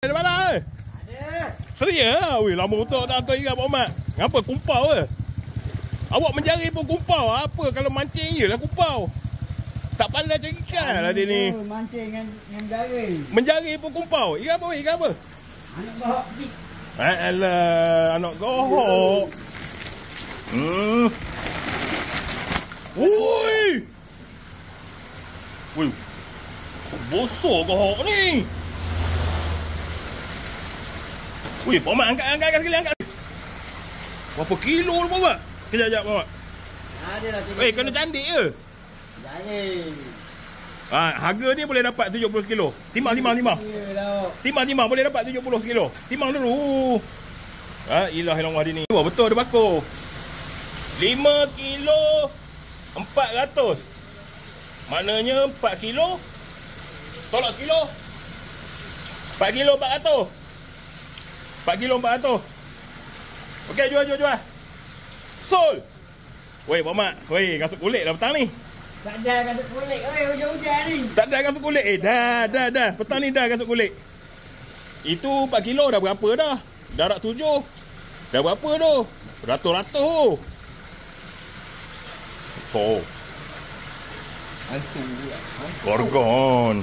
Ada mana? Ada. Seria lah. Weh, lama betul tak hantar ikan Pak Mat. Ngapa kumpau ke? Awak menjari pun kumpau. Apa kalau mancing je lah kumpau. Tak pandai cari ikan lah dia ni. Mancing dengan menjari. Menjari pun kumpau. Ikan apa? Ikan apa? Anak gohok sikit. Alah, anak gohok. Woi. Woi. Bosor gohok ni. Wih, Pak Mat, angkat sekali, angkat. Berapa kilo tu, Pak Mat? Kejap, Pak Mat. Ada lah. Weh, kena candik ke? Candik. Harga ni boleh dapat 70 kilo. Timang. Yalah. Timang boleh dapat 70 kilo. Timang dulu. Ilah dia ni. Wah, betul ada bakul. 5 kilo 400. Maknanya 4 kilo. Tolak kilo. 4 kilo 400. 4 kilo 400. Okey, jual. Sol. Weh, Pak Mat. Weh, kasut kulit dah petang ni. Tak ada kasut kulit. Oi, hujan-hujan ni. Tak ada kasut kulit. Dah. Petang ni dah kasut kulit. Itu 4 kilo dah berapa dah? Darat 7. Dah berapa tu? Ratus-ratus tu. So. Gorgon.